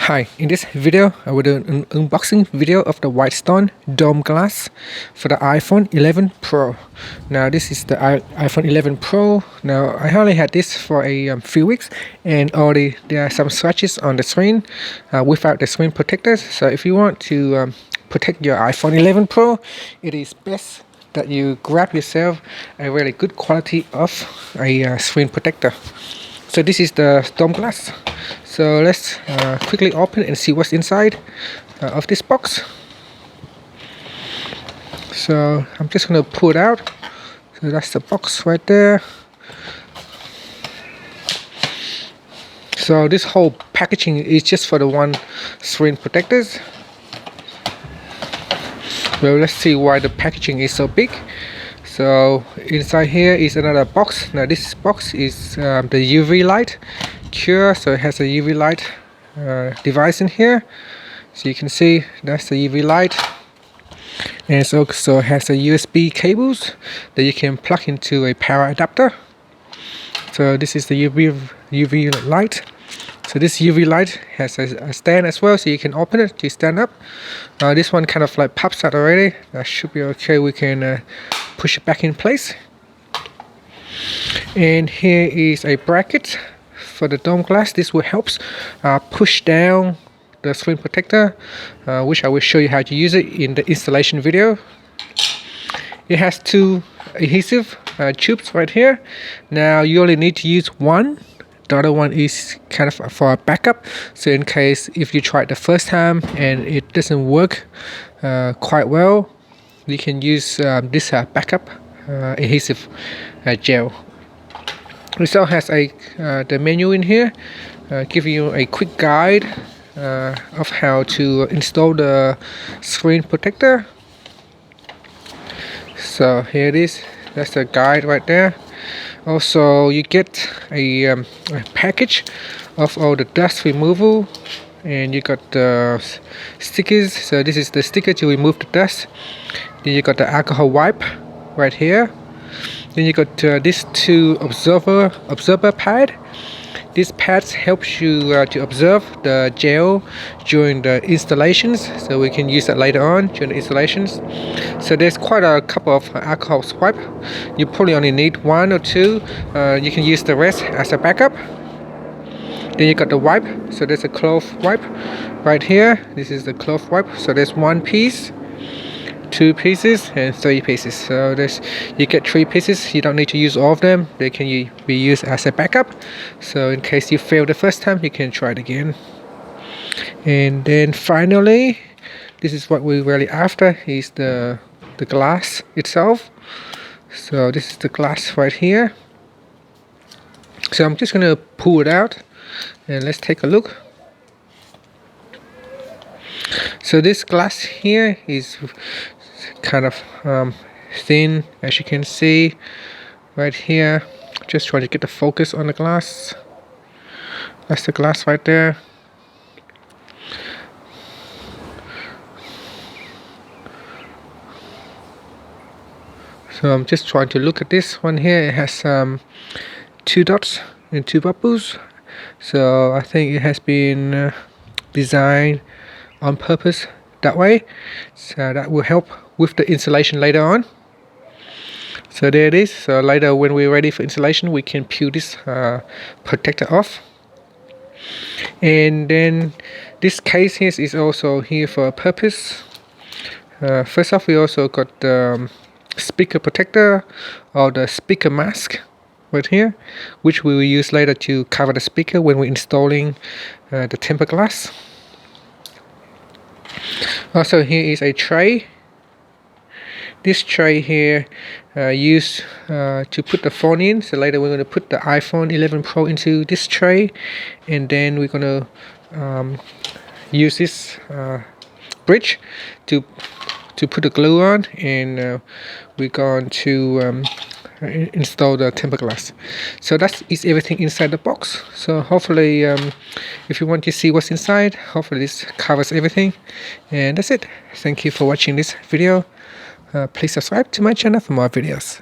Hi, in this video I will do an unboxing video of the Whitestone Dome Glass for the iPhone 11 Pro. Now this is the iPhone 11 Pro. Now I only had this for a few weeks, and already there are some scratches on the screen without the screen protectors. So if you want to protect your iPhone 11 Pro, it is best that you grab yourself a really good quality of a screen protector. So this is the dome glass. So let's quickly open and see what's inside of this box. So I'm just going to pull it out. So that's the box right there. So this whole packaging is just for the one screen protectors. Well, let's see why the packaging is so big. So inside here is another box. Now this box is the UV light cure, so it has a UV light device in here. So you can see that's the UV light, and it also has a USB cables that you can plug into a power adapter. So this is the UV light. So this UV light has a stand as well, so you can open it to stand up. This one kind of like pops out already. That should be okay. We can push it back in place. And here is a bracket for the dome glass. This will help push down the screen protector, which I will show you how to use it in the installation video. It has two adhesive tubes right here. Now you only need to use one. The other one is kind of for a backup, so in case if you try it the first time and it doesn't work quite well, you can use this backup adhesive gel. It also has the menu in here, giving you a quick guide of how to install the screen protector. So here it is. That's the guide right there. Also, you get a package of all the dust removal, and you got the stickers. So this is the sticker to remove the dust. Then you got the alcohol wipe right here. Then you got these two observer pad. These pads helps you to observe the gel during the installations, so we can use that later on during the installations. So there's quite a couple of alcohol swipe. You probably only need one or two. You can use the rest as a backup. Then you got the wipe. So there's a cloth wipe right here. This is the cloth wipe. So there's one piece, two pieces, and three pieces. So you get three pieces. You don't need to use all of them. They can be used as a backup, so in case you fail the first time, you can try it again. And then finally, this is what we're really after, is the glass itself. So this is the glass right here. So I'm just going to pull it out and let's take a look. So this glass here is kind of thin, as you can see right here. Just trying to get the focus on the glass. That's the glass right there. So I'm just trying to look at this one here. It has two dots and two bubbles. So I think it has been designed on purpose that way, so that will help with the installation later on. So there it is. So later when we're ready for installation, we can peel this protector off. And then this case here is also here for a purpose. First off, we also got the speaker protector, or the speaker mask right here, which we will use later to cover the speaker when we're installing the tempered glass. Also, here is a tray. This tray here used to put the phone in. So later we're going to put the iPhone 11 Pro into this tray, and then we're going to use this bridge to put the glue on, and we're going to install the tempered glass. So that is everything inside the box. So hopefully if you want to see what's inside, hopefully this covers everything. And that's it. Thank you for watching this video. Please subscribe to my channel for more videos.